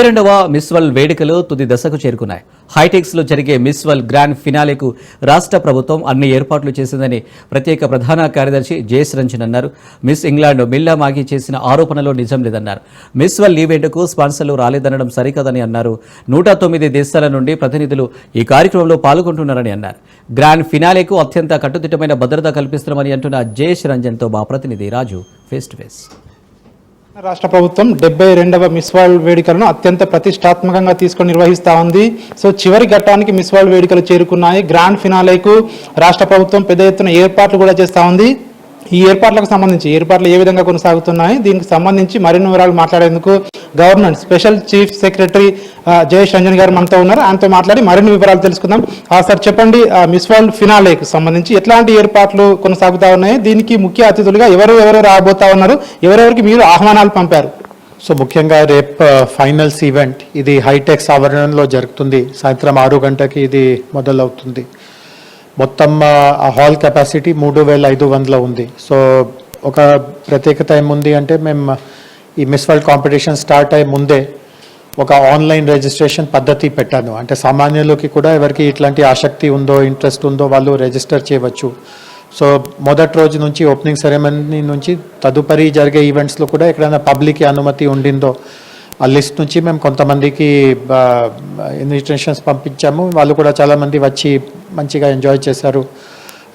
రెండవ miss world వేడుకలు తుది దశకు చేరుకున్నాయి. హైటెక్స్ లో జరిగే మిస్ వరల్డ్ గ్రాండ్ ఫినాలేకు రాష్ట్ర ప్రభుత్వం అన్ని ఏర్పాట్లు చేసిందని ప్రత్యేక ప్రధాన కార్యదర్శి జేఎస్ రంజన్ అన్నారు. మిస్ ఇంగ్లాండ్ మిల్లా మాగి చేసిన ఆరోపణలో నిజం లేదన్నారు. మిస్ వరల్డ్ ఈవెంట్కు స్పాన్సర్లు రాలేదనడం సరికాదని అన్నారు. 109 దేశాల నుండి ప్రతినిధులు ఈ కార్యక్రమంలో పాల్గొంటున్నారని అన్నారు. గ్రాండ్ ఫినాలేకు అత్యంత కట్టుదిట్టమైన భద్రత కల్పిస్తున్నామని అంటున్న జేఎస్ రంజన్తో మా ప్రతినిధి రాజు ఫేస్ టు ఫేస్. రాష్ట్ర ప్రభుత్వం 72వ మిస్ వరల్డ్ వేడుకలను అత్యంత ప్రతిష్టాత్మకంగా తీసుకొని నిర్వహిస్తూ ఉంది. సో చివరి ఘట్టానికి మిస్ వరల్డ్ వేడుకలు చేరుకున్నాయి. గ్రాండ్ ఫినాలేకు రాష్ట్ర ప్రభుత్వం పెద్ద ఎత్తున ఏర్పాట్లు కూడా చేస్తూ ఉంది. ఈ ఏర్పాట్లకు సంబంధించి ఏర్పాట్లు ఏ విధంగా కొనసాగుతున్నాయి, దీనికి సంబంధించి మరిన్ని వివరాలు మాట్లాడేందుకు government special chief secretary Jayesh Ranjan గారు మనతో ఉన్నారు. ఆయనతో మాట్లాడి మరిన్ని వివరాలు తెలుసుకుందాం. సార్ చెప్పండి, మిస్ వరల్డ్ ఫినాలేకు సంబంధించి ఎట్లాంటి ఏర్పాట్లు కొనసాగుతా ఉన్నాయి, దీనికి ముఖ్య అతిథులుగా ఎవరెవరు రాబోతా ఉన్నారు, ఎవరెవరికి మీరు ఆహ్వానాలు పంపారు? సో ముఖ్యంగా రేపు ఫైనల్స్ ఈవెంట్ ఇది హైటెక్స్ ఆవరణలో జరుగుతుంది. సాయంత్రం 6 గంటకి ఇది మొదలవుతుంది. మొత్తం ఆ హాల్ కెపాసిటీ 3500 ఉంది. సో ఒక ప్రత్యేకత ఏముంది అంటే మేము ఈ మిస్ వరల్డ్ కాంపిటీషన్ స్టార్ట్ అయ్యే ముందే ఒక ఆన్లైన్ రిజిస్ట్రేషన్ పద్ధతి పెట్టాను. అంటే సామాన్యులకి కూడా ఎవరికి ఇట్లాంటి ఆసక్తి ఉందో, ఇంట్రెస్ట్ ఉందో వాళ్ళు రిజిస్టర్ చేయవచ్చు. సో మొదటి రోజు నుంచి ఓపెనింగ్ సెరెమనీ నుంచి తదుపరి జరిగే ఈవెంట్స్లో కూడా ఎక్కడైనా పబ్లిక్కి అనుమతి ఉండిందో ఆ లిస్ట్ నుంచి మేము కొంతమందికి ఇన్విటేషన్స్ పంపించాము. వాళ్ళు కూడా చాలామంది వచ్చి మంచిగా ఎంజాయ్ చేశారు.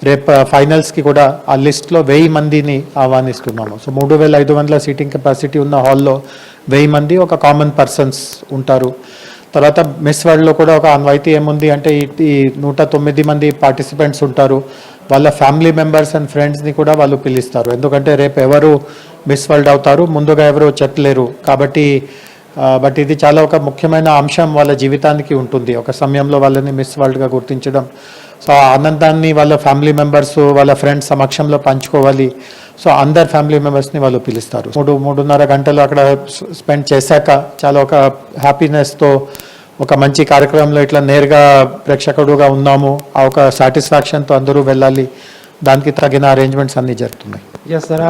రేపు ఫైనల్స్కి కూడా ఆ లిస్ట్లో 1000 మందిని ఆహ్వానిస్తున్నాము. సో 3500 సీటింగ్ కెపాసిటీ ఉన్న హాల్లో 1000 మంది ఒక కామన్ పర్సన్స్ ఉంటారు. తర్వాత మిస్ వరల్డ్లో కూడా ఒక అన్వాయితీ ఏముంది అంటే ఈ 109 మంది పార్టిసిపెంట్స్ ఉంటారు. వాళ్ళ ఫ్యామిలీ మెంబర్స్ అండ్ ఫ్రెండ్స్ని కూడా వాళ్ళు పిలుస్తారు. ఎందుకంటే రేపు ఎవరు మిస్ వరల్డ్ అవుతారు ముందుగా ఎవరు చెప్పలేరు కాబట్టి. బట్ ఇది చాలా ఒక ముఖ్యమైన అంశం వాళ్ళ జీవితానికి ఉంటుంది. ఒక సమయంలో వాళ్ళని మిస్ వరల్డ్గా గుర్తించడం, సో ఆ ఆనందాన్ని వాళ్ళ ఫ్యామిలీ మెంబర్స్ వాళ్ళ ఫ్రెండ్స్ సమక్షంలో పంచుకోవాలి. సో అందరు ఫ్యామిలీ మెంబర్స్ని వాళ్ళు పిలుస్తారు. 3-3.5 గంటలు అక్కడ స్పెండ్ చేశాక చాలా ఒక హ్యాపీనెస్తో ఒక మంచి కార్యక్రమంలో ఇట్లా నేరుగా ప్రేక్షకుడుగా ఉన్నాము ఆ ఒక సాటిస్ఫాక్షన్తో అందరూ వెళ్ళాలి. దానికి తగిన అరేంజ్మెంట్స్ అన్నీ జరుగుతున్నాయి. ఎస్ సార్,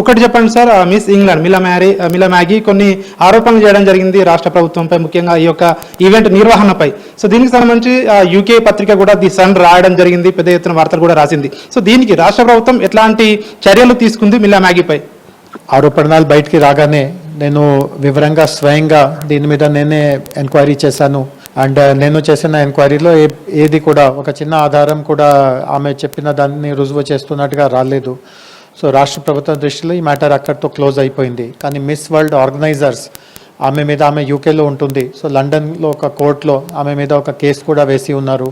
ఒకటి చెప్పండి సార్, మిస్ ఇంగ్లాండ్ మిల్లా మ్యాగీ కొన్ని ఆరోపణలు చేయడం జరిగింది రాష్ట్ర ప్రభుత్వంపై, ముఖ్యంగా ఈ యొక్క ఈవెంట్ నిర్వహణపై. సో దీనికి సంబంధించి యూకే పత్రిక కూడా ది సన్ రాయడం జరిగింది, పెద్ద ఎత్తున వార్తలు కూడా రాసింది. సో దీనికి రాష్ట్ర ప్రభుత్వం ఎట్లాంటి చర్యలు తీసుకుంది మిల్లా మ్యాగీపై? ఆరోపణలు బయటికి రాగానే నేను వివరంగా స్వయంగా దీని మీద నేనే ఎంక్వైరీ చేశాను. అండ్ నేను చేసిన ఎంక్వైరీలో ఏది కూడా ఒక చిన్న ఆధారం కూడా ఆమె చెప్పిన దాన్ని రుజువు చేస్తున్నట్టుగా రాలేదు. సో రాష్ట్ర ప్రభుత్వం దృష్టిలో ఈ మ్యాటర్ అక్కడితో క్లోజ్ అయిపోయింది. కానీ మిస్ వరల్డ్ ఆర్గనైజర్స్ ఆమె యూకేలో ఉంటుంది. సో లండన్లో ఒక కోర్టులో ఆమె మీద ఒక కేసు కూడా వేసి ఉన్నారు.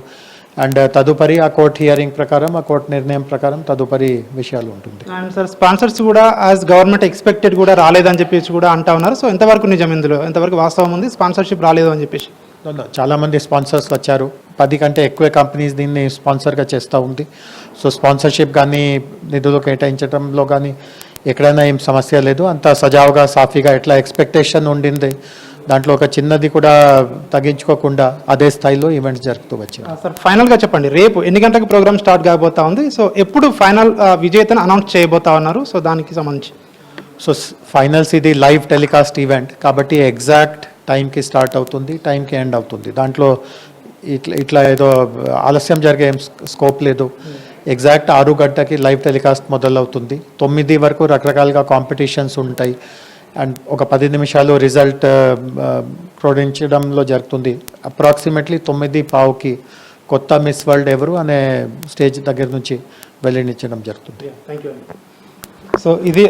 అండ్ తదుపరి ఆ కోర్ట్ హియరింగ్ ప్రకారం, ఆ కోర్ట్ నిర్ణయం ప్రకారం తదుపరి విషయాలు ఉంటుంది. అండ్ సార్ స్పాన్సర్స్ కూడా యాజ్ గవర్నమెంట్ ఎక్స్పెక్టెడ్ కూడా రాలేదని చెప్పేసి కూడా అంటా ఉన్నారు. సో ఎంతవరకు నిజం, ఇందులో ఎంతవరకు వాస్తవం ఉంది, స్పాన్సర్షిప్ రాలేదు అని చెప్పేసి? చాలామంది స్పాన్సర్స్ వచ్చారు. 10 కంటే ఎక్కువ కంపెనీస్ దీన్ని స్పాన్సర్గా చేస్తూ ఉంది. సో స్పాన్సర్షిప్ కానీ నిధులు కేటాయించడంలో కానీ ఎక్కడైనా ఏం సమస్య లేదు. అంత సజావుగా సాఫీగా ఎట్లా ఎక్స్పెక్టేషన్ ఉండింది దాంట్లో ఒక చిన్నది కూడా తగ్గించుకోకుండా అదే స్థాయిలో ఈవెంట్స్ జరుగుతూ వచ్చాయి. సార్ ఫైనల్గా చెప్పండి, రేపు ఎన్ని గంటలకు ప్రోగ్రామ్ స్టార్ట్ కాబోతా ఉంది? సో ఎప్పుడు ఫైనల్ విజేతను అనౌన్స్ చేయబోతా ఉన్నారు? సో దానికి సంబంధించి సో ఫైనల్స్ ఇది లైవ్ టెలికాస్ట్ ఈవెంట్ కాబట్టి ఎగ్జాక్ట్ టైంకి స్టార్ట్ అవుతుంది, టైంకి ఎండ్ అవుతుంది. దాంట్లో ఇట్లా ఏదో ఆలస్యం జరిగే ఏం స్కోప్ లేదు. ఎగ్జాక్ట్ 6 గంటకి లైవ్ టెలికాస్ట్ మొదలవుతుంది. 9 వరకు రకరకాలుగా కాంపిటీషన్స్ ఉంటాయి. అండ్ ఒక 10 నిమిషాలు రిజల్ట్ ప్రకటించడంలో జరుగుతుంది. అప్రాక్సిమేట్లీ 9:15కి కొత్త మిస్ వరల్డ్ ఎవరు అనే స్టేజ్ దగ్గర నుంచి వెల్లడించడం జరుగుతుంది. సో ఇది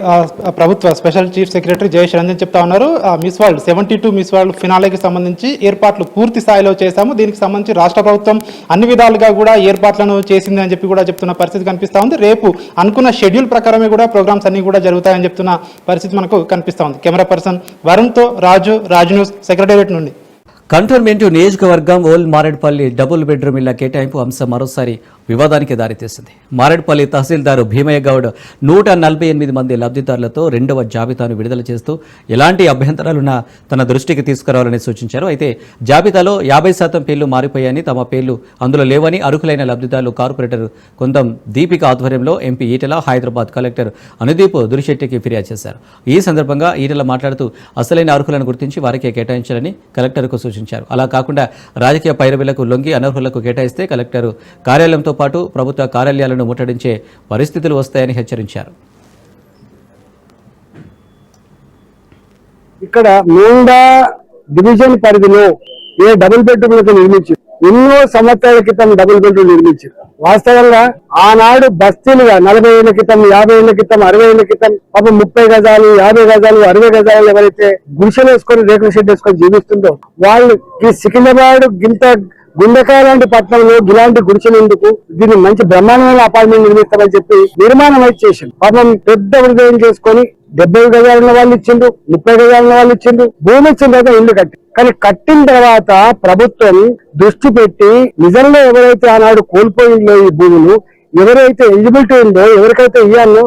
ప్రభుత్వ special chief secretary Jayesh Ranjan చెప్తా ఉన్నారు. మిస్ వరల్డ్ 72 మిస్ వరల్డ్ ఫినాలేకి సంబంధించి ఏర్పాట్లు పూర్తి స్థాయిలో చేశాము. దీనికి సంబంధించి రాష్ట్ర ప్రభుత్వం అన్ని విధాలుగా కూడా ఏర్పాట్లను చేసింది అని చెప్పి కూడా చెప్తున్న పరిస్థితి కనిపిస్తూ ఉంది. రేపు అనుకున్న షెడ్యూల్ ప్రకారమే కూడా ప్రోగ్రామ్స్ అన్ని కూడా జరుగుతాయని చెప్తున్న పరిస్థితి మనకు కనిపిస్తూ ఉంది. కెమెరా పర్సన్ వరుణ్తో రాజు న్యూస్, సెక్రటేరియట్ నుండి. కంటోన్మెంట్ నియోజకవర్గం ఓల్డ్ మారేడ్పల్లి డబుల్ బెడ్రూమ్ ఇళ్ల కేటాయింపు అంశం మరోసారి వివాదానికి దారితీసింది. మారేడ్పల్లి తహసీల్దారు భీమయ్య గౌడ్ 148 మంది లబ్ధిదారులతో 2వ జాబితాను విడుదల చేస్తూ ఎలాంటి అభ్యంతరాలున్నా తన దృష్టికి తీసుకురావాలని సూచించారు. అయితే జాబితాలో 50% పేర్లు మారిపోయాయని, తమ పేర్లు అందులో లేవని అర్హులైన లబ్ధిదారులు కార్పొరేటర్ కొందం దీపిక ఆధ్వర్యంలో ఎంపీ ఈటెల, హైదరాబాద్ కలెక్టర్ అనుదీప్ దురిశెట్టికి ఫిర్యాదు చేశారు. ఈ సందర్భంగా ఈటెల మాట్లాడుతూ అసలైన అర్హులను గుర్తించి వారికే కేటాయించాలని కలెక్టర్కు సూచించారు. అలా కాకుండా రాజకీయ పైరవీలకు లొంగి అనర్హులకు కేటాయిస్తే కలెక్టర్ కార్యాలయంతో పాటు ప్రభుత్వ కార్యాలయాలను ముట్టడించే పరిస్థితులు వస్తాయని హెచ్చరించారు. ఇక్కడ నూండా డివిజన్ పరిధిలో ఏ డబుల్ బెడ్రూమ్లకు నిర్మించారు, ఎన్నో సంవత్సరాల క్రితం డబుల్ బెడ్రూమ్ నిర్మించారు. వాస్తవంగా ఆనాడు బస్తీలుగా 40 ఏళ్ల క్రితం, 50 ఏళ్ల క్రితం, 60 ఏళ్ల క్రితం పాపం 30 గజాలు, 50 గజాలు, 60 గజాలు ఎవరైతే గుడిసెలు వేసుకొని రేకుల షెడ్ వేసుకొని జీవిస్తుందో వాళ్ళకి సికింద్రాబాద్ గింత గుండెకాయ లాంటి పట్టణంలో ఇలాంటి గుడిసెలు ఎందుకు, దీన్ని మంచి బ్రహ్మాండమైన అపార్ట్మెంట్ నిర్మిస్తామని చెప్పి నిర్మాణం అయితే చేసింది. పాపం పెద్ద హృదయం చేసుకొని 70 గజాలు ఉన్న వాళ్ళు ఇచ్చిండ్రు, 30 గజాలు ఉన్న వాళ్ళు ఇచ్చిండ్రు, భూమి ఇచ్చిన తర్వాత ఇల్లు కట్టి. కానీ కట్టిన తర్వాత ప్రభుత్వం దృష్టి పెట్టి నిజంగా ఎవరైతే ఆనాడు కోల్పోయిందో ఈ భూములు, ఎవరైతే ఎలిజిబిలిటీ ఉందో, ఎవరికైతే ఇవ్వాలో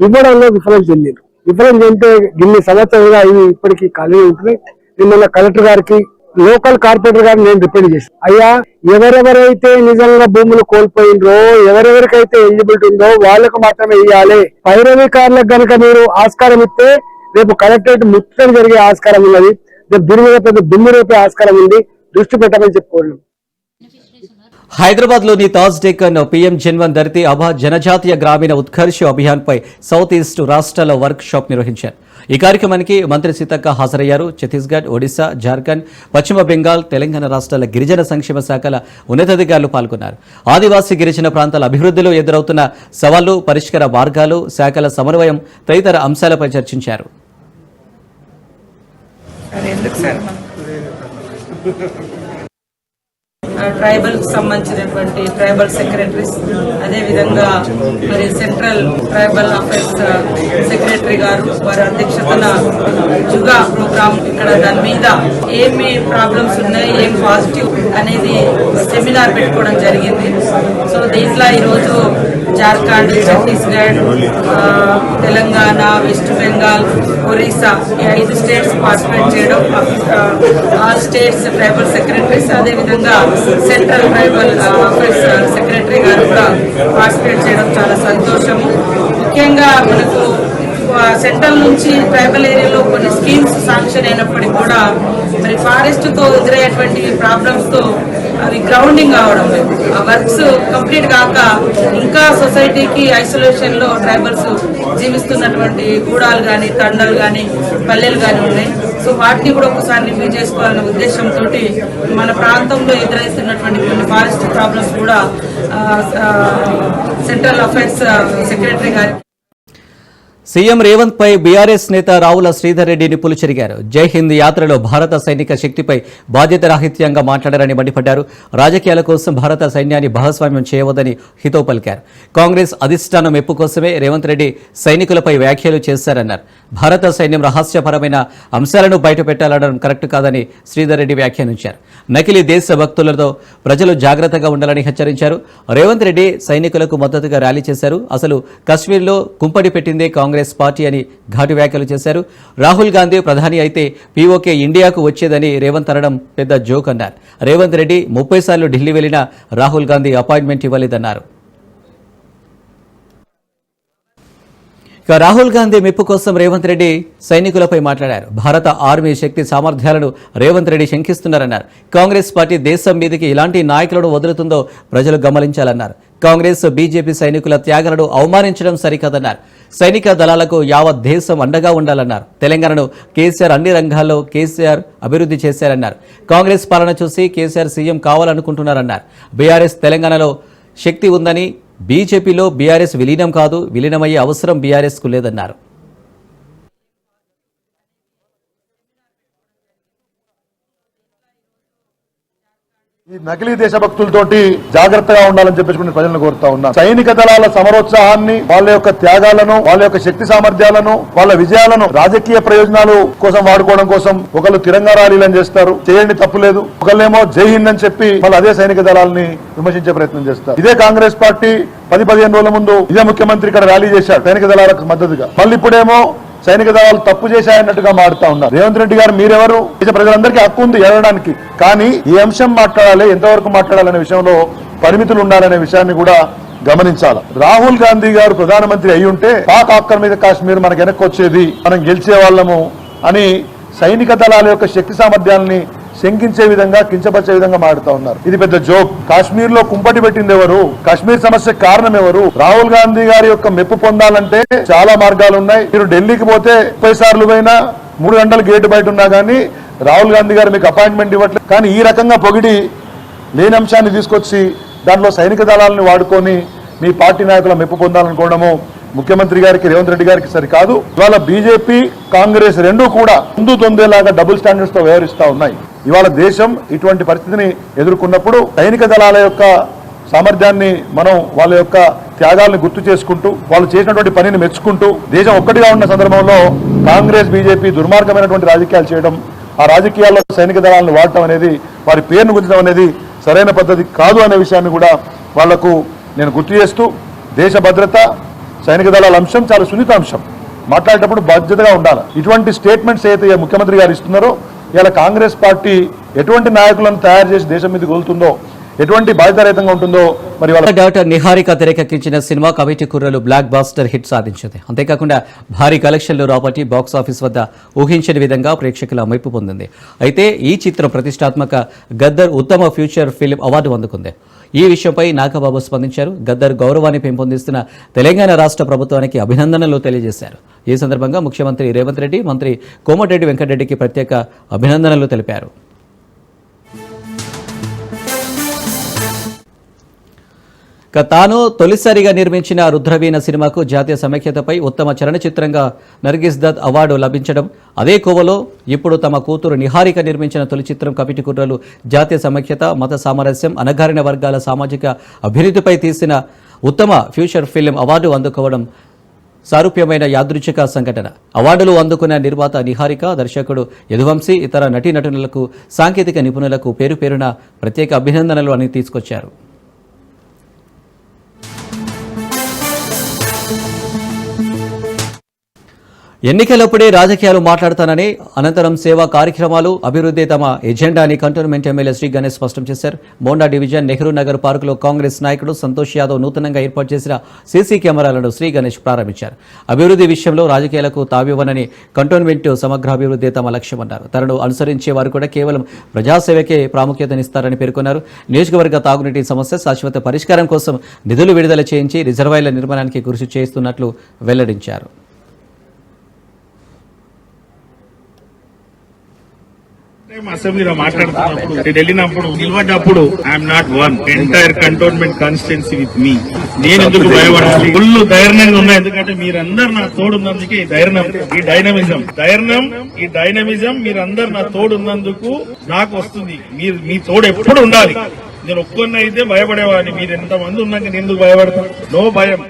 ఇవ్వడంలో విఫలం చెందింది. విఫలం చెందితే ఇన్ని సంవత్సరాలుగా ఇవి ఇప్పటికీ ఖాళీ ఉంటున్నాయి. నిన్న కలెక్టర్ గారికి, లోకల్ కార్పొరేటర్ గారిని నేను రిప్రజెంట్ చేశాను. అయ్యా, ఎవరెవరైతే నిజంగా భూములు కోల్పోయిండ్రో, ఎవరెవరికైతే ఎలిజిబిలిటీ ఉందో వాళ్ళకు మాత్రమే ఇవ్వాలి. పైరవీకారులకు గనక మీరు ఆస్కారం ఇస్తే రేపు కలెక్టరేట్ ముట్టడి జరిగే ఆస్కారం ఉన్నది. రేపు దీని మీద పెద్ద దుమ్ము రేపే ఆస్కారం ఉంది. దృష్టి పెట్టమని చెప్పుకోండి. హైదరాబాద్లోని తాజ్ డెక్కన్ పీఎం జన్వన్ ధరితి అభా జనజాతీయ గ్రామీణ ఉత్కర్ష్ అభియాన్పై సౌత్ ఈస్ట్ రాష్ట్రాల వర్క్ షాప్ నిర్వహించారు. ఈ కార్యక్రమానికి మంత్రి సీతక్క హాజరయ్యారు. ఛత్తీస్గఢ్, ఒడిశా, జార్ఖండ్, పశ్చిమ బెంగాల్, తెలంగాణ రాష్ట్రాల గిరిజన సంక్షేమ శాఖల ఉన్నతాధికారులు పాల్గొన్నారు. ఆదివాసీ గిరిజన ప్రాంతాల అభివృద్ధిలో ఎదురవుతున్న సవాళ్లు, పరిష్కార మార్గాలు, శాఖల సమన్వయం తదితర అంశాలపై చర్చించారు. ట్రైబల్ సంబంధించినటువంటి ట్రైబల్ సెక్రటరీస్, అదేవిధంగా మరి సెంట్రల్ ట్రైబల్ అఫైర్స్ సెక్రటరీ గారు వారి అధ్యక్షతన జుగా ప్రోగ్రామ్ ఇక్కడ దాని మీద ఏమి ప్రాబ్లమ్స్ ఉన్నాయి, ఏం పాజిటివ్ అనేది సెమినార్ పెట్టుకోవడం జరిగింది. సో దీంట్లో ఈరోజు జార్ఖండ్, ఛత్తీస్గఢ్, తెలంగాణ, వెస్ట్ బెంగాల్, ఒరిస్సా ఈ 5 స్టేట్స్ పార్టిసిపేట్ చేయడం, ఆల్ స్టేట్స్ ట్రైబల్ సెక్రటరీస్, అదేవిధంగా సెంట్రల్ ట్రైబల్ అఫైర్స్ సెక్రటరీ గారు కూడా పార్టిసిపేట్ చేయడం చాలా సంతోషము. ముఖ్యంగా మనకు సెంట్రల్ నుంచి ట్రైబల్ ఏరియాలో కొన్ని స్కీమ్స్ శాంక్షన్ అయినప్పటికీ కూడా మరి ఫారెస్ట్ తో ఎదురయ్యేటువంటి ప్రాబ్లమ్స్ తో అవి గ్రౌండింగ్ అవడం లేదు. ఆ వర్క్స్ కంప్లీట్ కాక ఇంకా సొసైటీకి ఐసోలేషన్ లో ట్రైబల్స్ జీవిస్తున్నటువంటి గూడాలు కానీ, తండలు కానీ, పల్లెలు కానీ ఉన్నాయి. సో వాటిని కూడా ఒకసారి రివ్యూ చేసుకోవాలనే ఉద్దేశంతో మన ప్రాంతంలో ఎదురవుతున్నటువంటి కొన్ని ఫారెస్ట్ ప్రాబ్లమ్స్ కూడా సెంట్రల్ అఫైర్స్ సెక్రటరీ గారికి. సీఎం రేవంత్ పై బీఆర్ఎస్ నేత రావుల శ్రీధర్ రెడ్డి నిప్పులు చెరిగారు. జై హింద్ యాత్రలో భారత సైనిక శక్తిపై బాధ్యత రాహిత్యంగా మాట్లాడారని మండిపడ్డారు. రాజకీయాల కోసం భారత సైన్యాన్ని భాగస్వామ్యం చేయవద్దని హితవు పలికారు. కాంగ్రెస్ అధిష్టానం మెప్పు కోసమే రేవంత్ రెడ్డి సైనికులపై వ్యాఖ్యలు చేశారన్నారు. భారత సైన్యం రహస్యపరమైన అంశాలను బయటపెట్టాలనడం కరెక్ట్ కాదని శ్రీధర్ రెడ్డి వ్యాఖ్యానించారు. నకిలీ దేశభక్తులతో ప్రజలు జాగ్రత్తగా ఉండాలని హెచ్చరించారు. రేవంత్ రెడ్డి సైనికులకు మద్దతుగా ర్యాలీ చేశారు. అసలు కశ్మీర్లో కుంపడి పెట్టిందే కాంగ్రెస్ పార్టీ అని ఘాటు వ్యాఖ్యలు చేశారు. రాహుల్ గాంధీ ప్రధాని అయితే పీఓకే ఇండియాకు వచ్చేదని రేవంత్ అనడం పెద్ద జోక్ అన్నారు. రేవంత్ రెడ్డి 30 సార్లు ఢిల్లీ వెళ్లినా రాహుల్ గాంధీ అపాయింట్మెంట్ ఇవ్వలేదన్నారు. ఇక రాహుల్ గాంధీ మెప్పు కోసం రేవంత్ రెడ్డి సైనికులపై మాట్లాడారు. భారత ఆర్మీ శక్తి సామర్థ్యాలను రేవంత్ రెడ్డి శంకిస్తున్నారన్నారు. కాంగ్రెస్ పార్టీ దేశం మీదకి ఇలాంటి నాయకులను వదులుతుందో ప్రజలు గమనించాలన్నారు. కాంగ్రెస్, బీజేపీ సైనికుల త్యాగాలను అవమానించడం సరికాదన్నారు. సైనిక దళాలకు యావత్ దేశం అండగా ఉండాలన్నారు. తెలంగాణను కేసీఆర్ అన్ని రంగాల్లో అభివృద్ధి చేశారన్నారు. కాంగ్రెస్ పాలన చూసి కేసీఆర్ సీఎం కావాలనుకుంటున్నారన్నారు. బీఆర్ఎస్ తెలంగాణలో శక్తి ఉందని, బీజేపీలో బీఆర్ఎస్ విలీనం కాదు, విలీనమయ్యే అవసరం బీఆర్ఎస్కు లేదన్నారు. ఈ నకిలీ దేశభక్తులతోటి జాగ్రత్తగా ఉండాలని చెప్పేసి నేను ప్రజలను కోరుతా ఉన్నాను. సైనిక దళాల సమరోత్సాహాన్ని, వాళ్ళ యొక్క త్యాగాలను, వాళ్ళ యొక్క శక్తి సామర్థ్యాలను, వాళ్ళ విజయాలను రాజకీయ ప్రయోజనాలు కోసం వాడుకోవడం కోసం ఒకళ్ళు తిరంగా ర్యాలీలను చేస్తారు, చేయండి తప్పులేదు. ఒకళ్ళేమో జై హింద్ అని చెప్పి వాళ్ళు అదే సైనిక దళాలని విమర్శించే ప్రయత్నం చేస్తారు. ఇదే కాంగ్రెస్ పార్టీ 10-15 రోజుల ముందు ఇదే ముఖ్యమంత్రి ఇక్కడ ర్యాలీ చేశాడు సైనిక దళాలకు మద్దతుగా. మళ్ళీ ఇప్పుడేమో సైనిక దళాలు తప్పు చేశాయన్నట్టుగా మాడుతా ఉన్నారు. రేవంత్ రెడ్డి గారు మీరెవరు? దేశ ప్రజలందరికీ హక్కు ఉంది ఎడడానికి, కానీ ఈ అంశం మాట్లాడాలి, ఎంతవరకు మాట్లాడాలనే విషయంలో పరిమితులు ఉండాలనే విషయాన్ని కూడా గమనించాలి. రాహుల్ గాంధీ గారు ప్రధానమంత్రి అయి ఉంటే పాక్ ఆక్రమిత కాశ్మీర్ మనకు వెనక్కి వచ్చేది, మనం గెలిచే వాళ్ళము అని సైనిక దళాల యొక్క శక్తి సామర్థ్యాలని శంకించే విధంగా, కించపరిచే విధంగా మాడుతా ఉన్నారు. ఇది పెద్ద జోక్. కాశ్మీర్ లో కుంపటి పెట్టింది ఎవరు? కాశ్మీర్ సమస్యకు కారణం ఎవరు? రాహుల్ గాంధీ గారి యొక్క మెప్పు పొందాలంటే చాలా మార్గాలు ఉన్నాయి. మీరు ఢిల్లీకి పోతే 30 సార్లు పోయినా 3 గంటలు గేటు బయట ఉన్నా కానీ రాహుల్ గాంధీ గారు మీకు అపాయింట్మెంట్ ఇవ్వట్లేదు. కానీ ఈ రకంగా పొగిడి లేని అంశాన్ని తీసుకొచ్చి దాంట్లో సైనిక దళాలను వాడుకొని మీ పార్టీ నాయకుల మెప్పు పొందాలనుకోవడము ముఖ్యమంత్రి గారికి, రేవంత్ రెడ్డి గారికి సరికాదు. ఇవాళ బీజేపీ, కాంగ్రెస్ రెండూ కూడా ముందు తొందేలాగా డబుల్ స్టాండర్డ్స్ తో వ్యవహరిస్తా ఉన్నాయి. ఇవాళ దేశం ఇటువంటి పరిస్థితిని ఎదుర్కొన్నప్పుడు సైనిక దళాల యొక్క సామర్థ్యాన్ని మనం, వాళ్ళ యొక్క త్యాగాలను గుర్తు చేసుకుంటూ, వాళ్ళు చేసినటువంటి పనిని మెచ్చుకుంటూ, దేశం ఒక్కటిగా ఉన్న సందర్భంలో కాంగ్రెస్, బీజేపీ దుర్మార్గమైనటువంటి రాజకీయాలు చేయడం, ఆ రాజకీయాల్లో సైనిక దళాలను వాడటం అనేది, వారి పేరును గుర్తించడం అనేది సరైన పద్ధతి కాదు అనే విషయాన్ని కూడా వాళ్లకు నేను గుర్తు చేస్తూ, దేశ భద్రత, సైనిక దళాల అంశం చాలా సున్నిత అంశం. మాట్లాడేటప్పుడు బాధ్యతగా ఉండాలి. ఇటువంటి స్టేట్మెంట్స్ అయితే ముఖ్యమంత్రి గారు ఇస్తున్నారో, ఇలా కాంగ్రెస్ పార్టీ ఎటువంటి నాయకులను తయారు చేసి దేశం మీద గొలుతుందో, ఎటువంటి బాధ్యతారహితంగా ఉంటుందో మరి వాళ్ళ డాక్టర్ నిహారిక తెరకెక్కించిన cinema Committee Kurrollu blockbuster hit సాధించింది. అంతేకాకుండా భారీ కలెక్షన్లు రాబట్టి బాక్స్ ఆఫీస్ వద్ద ఊహించని విధంగా ప్రేక్షకుల మెప్పు పొందింది. అయితే ఈ చిత్రం ప్రతిష్టాత్మక గద్దర్ ఉత్తమ ఫ్యూచర్ ఫిల్మ్ అవార్డు అందుకుంది. ఈ విషయంపై నాగబాబు స్పందించారు. గద్దర్ గౌరవాన్ని పెంపొందిస్తున్న తెలంగాణ రాష్ట్ర ప్రభుత్వానికి అభినందనలు తెలియజేశారు. ఈ సందర్భంగా ముఖ్యమంత్రి రేవంత్ రెడ్డి, మంత్రి కోమటిరెడ్డి వెంకటరెడ్డికి ప్రత్యేక అభినందనలు తెలిపారు. తాను తొలిసారిగా నిర్మించిన రుద్రవీణ సినిమాకు జాతీయ సమైక్యతపై ఉత్తమ చలనచిత్రంగా నర్గిస్ దత్ అవార్డు లభించడం, అదే కోవలో ఇప్పుడు తమ కూతురు నిహారిక నిర్మించిన తొలి చిత్రం కమిటీ కుర్రలు జాతీయ సమైక్యత, మత సామరస్యం, అణగారిన వర్గాల సామాజిక అభివృద్ధిపై తీసిన ఉత్తమ ఫ్యూచర్ ఫిల్మ్ అవార్డు అందుకోవడం సారూప్యమైన యాదృచ్ఛిక సంఘటన. అవార్డులు అందుకున్న నిర్మాత నిహారిక, దర్శకుడు యదువంశీ, ఇతర నటీనటులకు, సాంకేతిక నిపుణులకు పేరు పేరున ప్రత్యేక అభినందనలు అని తీసుకొచ్చారు. ఎన్నికలప్పుడే రాజకీయాలు మాట్లాడతానని, అనంతరం సేవా కార్యక్రమాలు, అభివృద్ధి తమ ఎజెండా అని కంటోన్మెంట్ ఎమ్మెల్యే శ్రీ గణేష్ స్పష్టం చేశారు. మోండా డివిజన్ నెహ్రూ నగర్ పార్కులో కాంగ్రెస్ నాయకుడు సంతోష్ యాదవ్ నూతనంగా ఏర్పాటు చేసిన సీసీ కెమెరాలను శ్రీ గణేష్ ప్రారంభించారు. అభివృద్ధి విషయంలో రాజకీయాలకు తావివ్వనని, కంటోన్మెంట్ సమగ్రాభివృద్ధి తమ లక్ష్యమన్నారు. తనను అనుసరించే వారు కూడా కేవలం ప్రజాసేవకే ప్రాముఖ్యతనిస్తారని పేర్కొన్నారు. నియోజకవర్గ తాగునీటి సమస్య శాశ్వత పరిష్కారం కోసం నిధులు విడుదల చేయించి రిజర్వాయర్ల నిర్మాణానికి కృషి చేస్తున్నట్లు వెల్లడించారు. అసెంబ్లీలో మాట్లాడుతున్నప్పుడు వెళ్ళినప్పుడు నిలబడ్డప్పుడు I'm not one entire cantonment constituency with me. నేను ఎందుకు భయపడాలి? ఫుల్ ధైర్యంగా ఉన్నా, ఎందుకంటే మీరందరు నా తోడున్నందుకే ఈ ధైర్యం, ఈ డైనమిజం మీరందరు నా తోడున్నందుకు నాకు వస్తుంది. మీ తోడు ఎప్పుడు ఉండాలి. నేను ఒక్కరినైతే భయపడేవాడిని. మీరు ఎంతమంది ఉన్నాక నేను ఎందుకు భయపడతాను? నో భయం.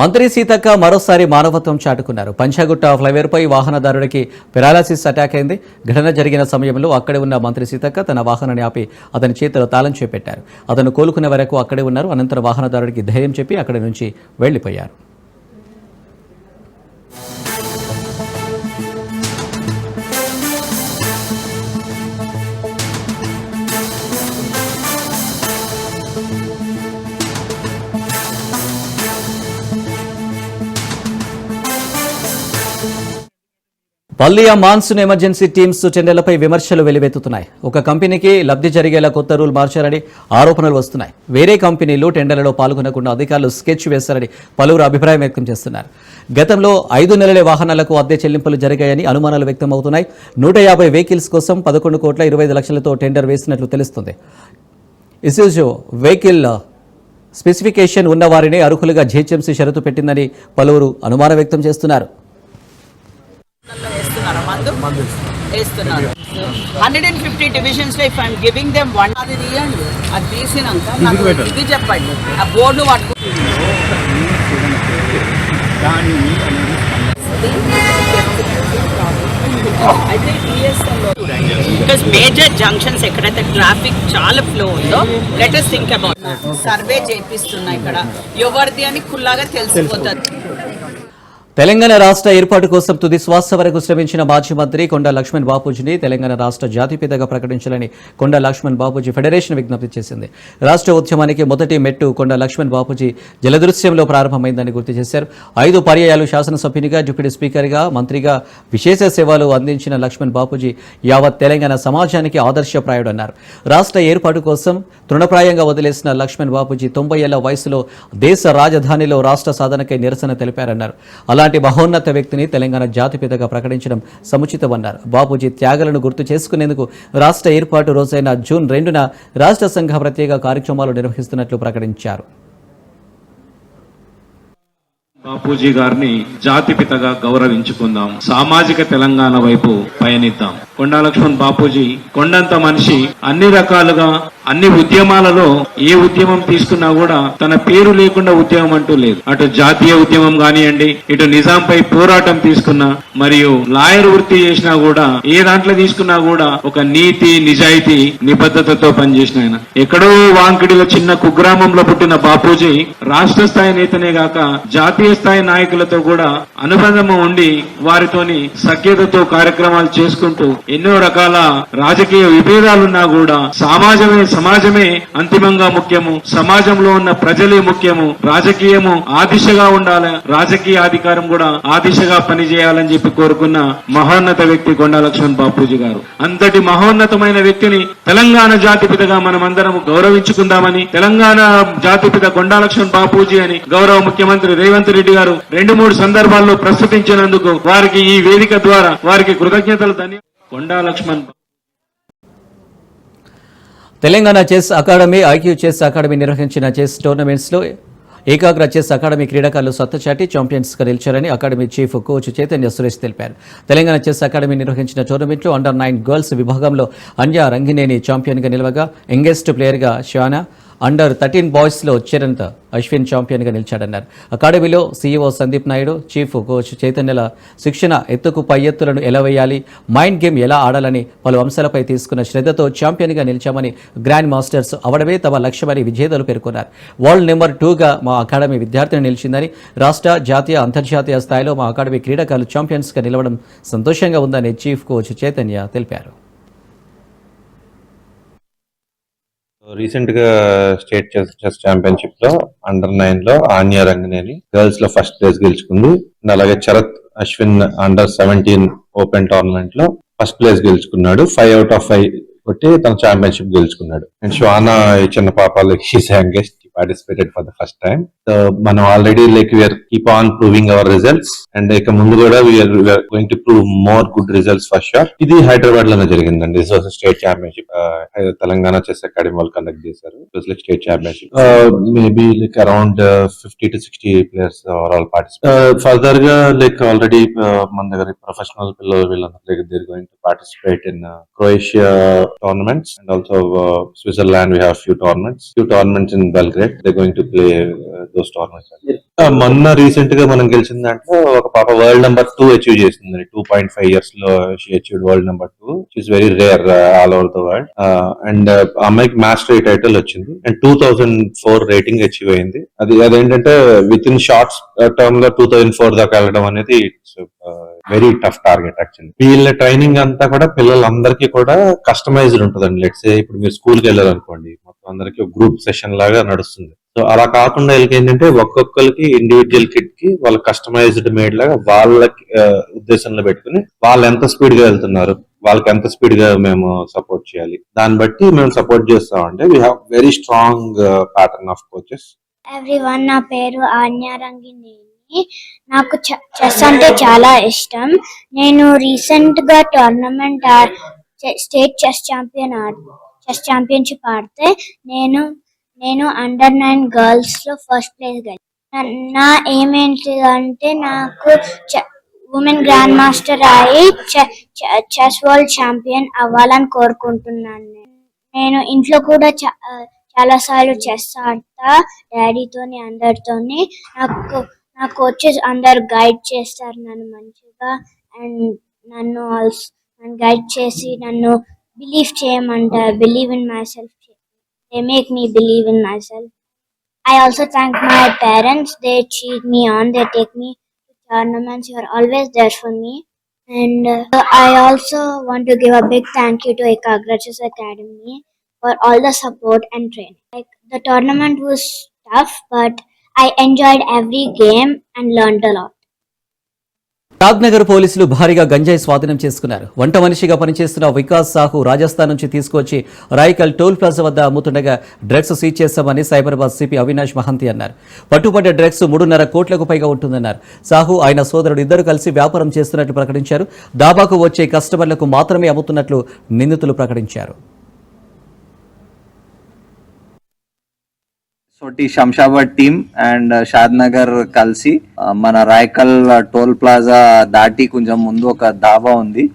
మంత్రి సీతక్క మరోసారి మానవత్వం చాటుకున్నారు. పంచాగుట్ట ఫ్లైవేర్పై వాహనదారుడికి పెరాలసిస్ అటాక్ అయింది. ఘటన జరిగిన సమయంలో అక్కడే ఉన్న మంత్రి సీతక్క తన వాహనాన్ని ఆపి అతని చేతిలో తాళం చేపెట్టారు. అతను కోలుకునే వరకు అక్కడే ఉన్నారు. అనంతరం వాహనదారుడికి ధైర్యం చెప్పి అక్కడి నుంచి వెళ్లిపోయారు. పల్లియా మాన్సూన్ ఎమర్జెన్సీ టీమ్స్ టెండర్లపై విమర్శలు వెలువెత్తుతున్నాయి. ఒక కంపెనీకి లబ్ధి జరిగేలా కొత్త రూల్ మార్చారని ఆరోపణలు వస్తున్నాయి. వేరే కంపెనీలు టెండర్లలో పాల్గొనకుండా అధికారులు స్కెచ్ వేశారని పలువురు అభిప్రాయం వ్యక్తం చేస్తున్నారు. గతంలో 5 నెలలే వాహనాలకు అద్దె చెల్లింపులు జరిగాయని అనుమానాలు వ్యక్తమవుతున్నాయి. 150 వెహికల్స్ కోసం 11,25,00,000తో టెండర్ వేసినట్లు తెలుస్తుంది. ఇసుజు వెహికల్ స్పెసిఫికేషన్ ఉన్నవారిని అర్హులుగా జీహెచ్ఎంసీ షరతు పెట్టిందని పలువురు అనుమానం వ్యక్తం చేస్తున్నారు. వేస్తున్నారు. 150 divisions లో if I'm giving them one అది తీయండి, అది తీసినాక నాకు ఇది చెప్పండి, ఆ బోర్డు పట్టుకు అయితే బికాస్ మేజర్ జంక్షన్స్ ఎక్కడైతే ట్రాఫిక్ చాలా ఫ్లో ఉందో let us think about survey చేపిస్తున్నా ఇక్కడ ఎవరిది అని కుల్లాగా తెలిసిపోతుంది. తెలంగాణ రాష్ట్ర ఏర్పాటు కోసం తుది శ్వాస వరకు శ్రమించిన మాజీ మంత్రి కొండా లక్ష్మణ్ బాపూజీని తెలంగాణ రాష్ట్ర జాతిపితగా ప్రకటించాలని కొండా లక్ష్మణ్ బాపూజీ ఫెడరేషన్ విజ్ఞప్తి చేసింది. రాష్ట్ర ఉద్యమానికి మొదటి మెట్టు కొండా లక్ష్మణ్ బాపూజీ జలదృశ్యంలో ప్రారంభమైందని గుర్తు చేశారు. 5 పర్యాయాలు శాసనసభ్యునిగా, డిప్యూటీ స్పీకర్గా, మంత్రిగా విశేష సేవలు అందించిన లక్ష్మణ్ బాపూజీ యావత్ తెలంగాణ సమాజానికి ఆదర్శప్రాయుడన్నారు. రాష్ట్ర ఏర్పాటు కోసం తృణప్రాయంగా వదిలేసిన లక్ష్మణ్ బాపూజీ 90 ఏళ్ల వయసులో దేశ రాజధానిలో రాష్ట్ర సాధనకై నిరసన తెలిపారన్నారు. అలాంటి మహోన్నత వ్యక్తిని తెలంగాణ జాతిపితగా ప్రకటించడం సముచితమన్నారు. బాపూజీ త్యాగాలను గుర్తు చేసుకునేందుకు రాష్ట్ర ఏర్పాటు రోజైన జూన్ 2న రాష్ట్ర సంఘ ప్రత్యేక కార్యక్రమాలు నిర్వహిస్తున్నట్లు ప్రకటించారు. బాపూజీ గారిని జాతిపితగా గౌరవించుకుందాం, సామాజిక తెలంగాణ వైపు పయనిద్దాం. కొండా లక్ష్మణ్ బాపూజీ కొండంత మనిషి. అన్ని రకాలుగా అన్ని ఉద్యమాలలో ఏ ఉద్యమం తీసుకున్నా కూడా తన పేరు లేకుండా ఉద్యమం అంటూ లేదు. అటు జాతీయ ఉద్యమం కానివ్వండి, ఇటు నిజాంపై పోరాటం తీసుకున్నా, మరియు లాయర్ వృత్తి చేసినా కూడా, ఏ దాంట్లో తీసుకున్నా కూడా ఒక నీతి, నిజాయితీ, నిబద్ధతతో పనిచేసిన ఆయన. ఎక్కడో వాంకిడిలో చిన్న కుగ్రామంలో పుట్టిన బాపూజీ రాష్ట్ర స్థాయి నేతనే గాక జాతీయ స్థాయి నాయకులతో కూడా అనుబంధం ఉండి వారితోని సఖ్యతతో కార్యక్రమాలు చేసుకుంటూ ఎన్నో రకాల రాజకీయ విభేదాలున్నా కూడా సమాజమే అంతిమంగా ముఖ్యము, సమాజంలో ఉన్న ప్రజలే ముఖ్యము, రాజకీయము ఆ దిశగా ఉండాలి, రాజకీయ అధికారం కూడా ఆ దిశగా పనిచేయాలని చెప్పి కోరుకున్న మహోన్నత వ్యక్తి కొండా లక్ష్మణ్ బాపూజీ గారు. అంతటి మహోన్నతమైన వ్యక్తిని తెలంగాణ జాతిపితగా మనమందరం గౌరవించుకుందామని, తెలంగాణ జాతిపిత కొండా లక్ష్మణ్ బాపూజీ అని గౌరవ ముఖ్యమంత్రి రేవంత్ రెడ్డి గారు 2-3 సందర్భాల్లో ప్రస్తుతించినందుకు వారికి ఈ వేదిక ద్వారా వారికి కృతజ్ఞతలు. Konda Laxman. Telangana chess academy, IQ chess academy నిర్వహించిన చెస్ టోర్నమెంట్స్లో ఏకాగ్ర చెస్ అకాడమీ క్రీడాకారులు సత్తచాటి ఛాంపియన్స్గా నిలిచారని academy chief coach Chaitanya Suresh తెలిపారు. తెలంగాణ చెస్ అకాడమీ నిర్వహించిన టోర్నమెంట్లో అండర్-9 గర్ల్స్ విభాగంలో అన్య రంగినేని ఛాంపియన్గా నిలవగా, యంగెస్ట్ ప్లేయర్గా షానా, అండర్-13 బాయ్స్లో చరణ్ అశ్విన్ ఛాంపియన్గా నిలిచాడన్నారు. అకాడమీలో CEO Sandeep Naidu, chief coach చైతన్యల శిక్షణ, ఎత్తుకు పై ఎత్తులను ఎలా వేయాలి, మైండ్ గేమ్ ఎలా ఆడాలని పలు అంశాలపై తీసుకున్న శ్రద్ధతో ఛాంపియన్గా నిలిచామని, గ్రాండ్ మాస్టర్స్ అవడమే తమ లక్ష్యమని విజేతలు పేర్కొన్నారు. వరల్డ్ నెంబర్ 2గా మా అకాడమీ విద్యార్థిని నిలిచిందని, రాష్ట్ర, జాతీయ, అంతర్జాతీయ స్థాయిలో మా అకాడమీ క్రీడాకారులు ఛాంపియన్స్గా నిలవడం సంతోషంగా ఉందని చీఫ్ కోచ్ చైతన్య తెలిపారు. రీసెంట్ గా స్టేట్ చెస్ ఛాంపియన్షిప్ లో అండర్-9 లో ఆన్య రంగనేని గర్ల్స్ లో ఫస్ట్ ప్లేస్ గెలుచుకుంది. అండ్ అలాగే చరత్ అశ్విన్ అండర్-17 ఓపెన్ టోర్నమెంట్ లో ఫస్ట్ ప్లేస్ గెలుచుకున్నాడు. 5 out of 5 కొట్టి తన ఛాంపియన్షిప్ గెలుచుకున్నాడు. అండ్ శ్వానా చిన్న పాప she's youngest participated for the first time. So మనం already we are keep on proving our results and ఇక ముందు కూడా we are going to prove more good results for sure. ఇది హైదరాబాద్ లోనే జరిగిందండి. This was state championship. Telangana chess academy వాళ్ళు conduct చేశారు. It was like state championship. Maybe like around 50 to 60 players are all participate. Further గా like already మన దగ్గర professional పిల్లలు వీళ్ళందరి దగ్గర going to participate in Croatia tournaments and also Switzerland. We have few tournaments in Belgrade. They're going to play those tournaments. మొన్న recent గా మనం గెలిచిన దాంట్లో ఒక పాప వరల్డ్ నెంబర్ 2 అచీవ్ చేసింది. 2.5 years లో she achieved world number 2. She is very rare all over the world. And అమ్మాయికి మాస్టరీ టైటిల్ వచ్చింది అండ్ 2004 రేటింగ్ అచీవ్ అయింది. అదేంటంటే విత్ ఇన్ షార్ట్స్ టర్మ్ లో 2004 దాకా వెళ్ళడం అనేది it's very tough target actually. వీళ్ళ ట్రైనింగ్ అంతా కూడా పిల్లలందరికీ కూడా కస్టమైజ్డ్ ఉంటుందండి. లెట్స్ సే ఇప్పుడు మీరు స్కూల్కి వెళ్ళారనుకోండి, మొత్తం అందరికి గ్రూప్ సెషన్ లాగా నడుస్తుంది. సో అలా కాకుండా వీళ్ళకి ఏంటంటే ఒక్కొక్కరికి ఇండివిజువల్ కిట్ కి వాళ్ళ కస్టమైజ్డ్ మేడ్ లాగా వాళ్ళకి ఉద్దేశంలో పెట్టుకుని వాళ్ళు ఎంత స్పీడ్ గా వెళ్తున్నారు, వాళ్ళకి ఎంత స్పీడ్ గా మేము సపోర్ట్ చేయాలి, దాన్ని బట్టి మేము సపోర్ట్ చేస్తామంటే we have very strong pattern of coaches. Everyone, నా పేరు ఆన్య రంగినేని. నాకు చెస్ అంటే చాలా ఇష్టం. నేను రీసెంట్ గా టోర్నమెంట్ స్టేట్ చెస్ ఛాంపియన్షిప్ ఆడితే నేను అండర్-9 గర్ల్స్ లో ఫస్ట్ ప్లేస్ గెలిచాను. నా ఏం ఏంటిదంటే నాకు ఉమెన్ గ్రాండ్ మాస్టర్ అయి చెస్ వరల్డ్ ఛాంపియన్ అవ్వాలని కోరుకుంటున్నాను. నేను ఇంట్లో కూడా చాలా సార్లు చెస్ ఆడతా డాడీతోని అందరితోని. నా కోచెస్ అందరు గైడ్ చేస్తారు నన్ను మంచిగా అండ్ నన్ను గైడ్ చేసి నన్ను బిలీవ్ చేయమంటారు. Believe in my self. They make me believe in my self. I also thank my parents. They cheer me on. They take me to tournaments. You are always there for me. And I also want to give a big thank you to Ekagra Chess Academy for all the support and training. Like the tournament was tough, but I enjoyed every game and learned a lot. Shadnagar పోలీసులు భారీగా గంజాయి స్వాధీనం చేసుకున్నారు. వంట మనిషిగా పనిచేస్తున్న వికాస్ సాహు రాజస్థాన్ నుంచి తీసుకొచ్చి రాయికల్ టోల్ ప్లాజా వద్ద అమ్ముతుండగా డ్రగ్స్ సీజ్ చేస్తామని సైబరాబాద్ సిపి అవినాష్ మహంతి అన్నారు. పట్టుబడ్డ డ్రగ్స్ 3.5 కోట్లకు పైగా ఉంటుందన్నారు. సాహు ఆయన సోదరుడు ఇద్దరు కలిసి వ్యాపారం చేస్తున్నట్లు ప్రకటించారు. దాబాకు వచ్చే కస్టమర్లకు మాత్రమే అమ్ముతున్నట్లు నిందితులు ప్రకటించారు. తోటి శంషాబాద్ టీమ్ అండ్ షాద్నగర్ కలిసి మన రాయకల్ టోల్ ప్లాజా దాటి కొంచెం ముందు ఒక దాబా ఉంది.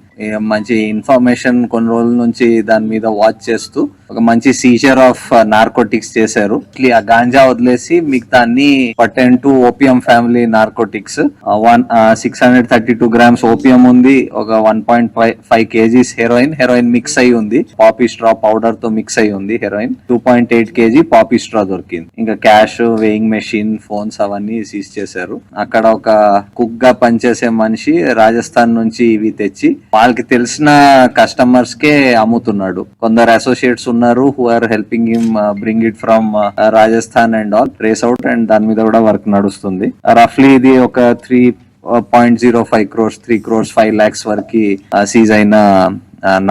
మంచి ఇన్ఫర్మేషన్ కొన్ని రోజుల నుంచి దాని మీద వాచ్ చేస్తూ ఒక మంచి సీజర్ ఆఫ్ నార్కోటిక్స్ చేశారు. ఆ గాంజా వదిలేసి మిగతా అన్ని pertain to opium family narcotics 632 grams opium ఉంది. ఒక 1.5 kgs హెరోయిన్ మిక్స్ అయి ఉంది. పాపీ స్ట్రా పౌడర్ తో మిక్స్ అయి ఉంది హెరోయిన్. 2.8 kg పాపీ స్ట్రా దొరికింది. ఇంకా క్యాష్, వేయింగ్ మెషిన్, ఫోన్స్ అవన్నీ సీజ్ చేశారు. అక్కడ ఒక కుక్ గా పనిచేసే మనిషి రాజస్థాన్ నుంచి ఇవి తెచ్చి వాళ్ళకి తెలిసిన కస్టమర్స్ కే అమ్ముతున్నాడు. కొందరు అసోసియేట్స్ ఉన్నారు who are helping him bring it from Rajasthan and all trace out and దాని మీద కూడా వర్క్ నడుస్తుంది. రఫ్లీ ఇది ఒక 3.05 crores 3 crores 5 lakhs వరకు సీజ్ అయిన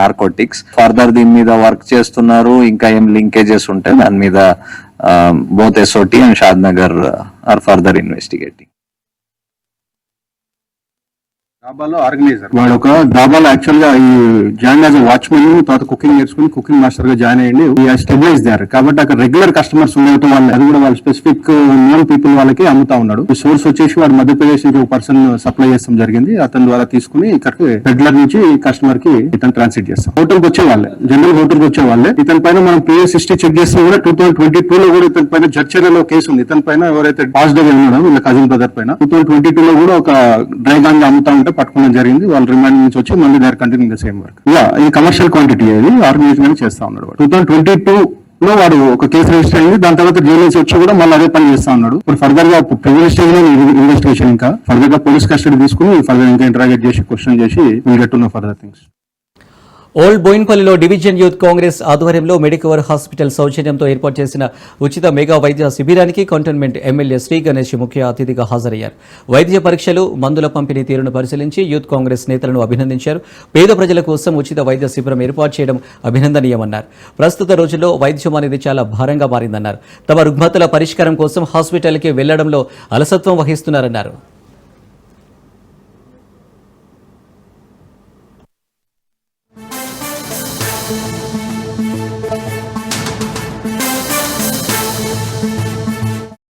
నార్కోటిక్స్. ఫర్దర్ దీని మీద వర్క్ చేస్తున్నారు. ఇంకా ఏం లింకేజెస్ ఉంటే దాని మీద both SOT and Shadnagar are further investigating. డాబాలో ఆర్గనైజర్ వాడు ఒక డాబాలో యాక్చువల్ గా ఈ జాయిన్ యాజ్ వాచ్మెన్, తర్వాత కుకింగ్ నేర్చుకుని కుకింగ్ మాస్టర్ గా జాయిన్ అయ్యండి. స్టెబిలైజ్ దారు కాబట్టి అక్కడ రెగ్యులర్ కస్టమర్స్ ఉండటం వల్ల అది కూడా వాళ్ళు స్పెసిఫిక్ నోన్ పీపుల్ వాళ్ళకి అమ్ముతా ఉన్నాడు. ఈ సోర్స్ వచ్చేసి వాడు మధ్యప్రదేశ్ నుంచి ఒక పర్సన్ సప్లై చేస్తాం జరిగింది. అతని ద్వారా తీసుకుని ఇక్కడికి రెగ్యులర్ నుంచి కస్టమర్ కి ఇతను ట్రాన్స్లేట్ చేస్తాం. హోటల్ కి వచ్చే వాళ్ళే, జనరల్ హోటల్ కి వచ్చే వాళ్ళే. ఇతని పైన మనం ప్రీవియస్ హిస్టరీ చెక్ చేస్తే కూడా 2022 లో కూడా ఇతని పైన జడ్చర్లలో కేసు ఉంది. ఇతని పైన ఎవరైతే పాజిటివ్ ఉన్నాడో వీళ్ళ కజిన్ బ్రదర్ పైన 2022 లో కూడా ఒక డ్రై గాంజా అమ్ముతా ఉంటే పట్టుకోవడం జరిగింది. వాళ్ళు రిమాండ్ నుంచి వచ్చి మళ్ళీ they are continuing the same work. ఇది కమర్షియల్ క్వాంటిటీ అది ఆర్గనైజ్ చేస్తా ఉన్నాడు. 2022 లో వాడు ఒక కేసు రిజిస్టర్ అయింది. దాని తర్వాత జైలు నుంచి వచ్చి కూడా మళ్ళీ అదే పని చేస్తా ఉన్నాడు. ఇప్పుడు ఫర్దర్ గా ప్రివిలేజ్ స్టేజ్ లో ఇన్వెస్టిగేషన్ ఇంకా ఫర్దర్ గా పోలీస్ కస్టడీ తీసుకుని ఫర్దర్ ఇంకా ఇంటరాగేట్ చేసి క్వశ్చన్ చేసి will get to know further things. Old బోయిన్పల్లిలో డివిజన్ యూత్ కాంగ్రెస్ ఆధ్వర్యంలో మెడికవర్ హాస్పిటల్ సౌజన్యంతో ఏర్పాటు చేసిన ఉచిత మెగా వైద్య శిబిరానికి కంటోన్మెంట్ ఎమ్మెల్యే శ్రీ గణేష్ ముఖ్య అతిథిగా హాజరయ్యారు. వైద్య పరీక్షలు, మందుల పంపిణీ తీరును పరిశీలించి యూత్ కాంగ్రెస్ నేతలను అభినందించారు. పేద ప్రజల కోసం ఉచిత వైద్య శిబిరం ఏర్పాటు చేయడం అభినందనీయమన్నారు. ప్రస్తుత రోజుల్లో వైద్యం అనేది చాలా భారంగా మారిందన్నారు. తమ రుగ్మతల పరిష్కారం కోసం హాస్పిటల్కి వెళ్లడంలో అలసత్వం వహిస్తున్నారన్నారు.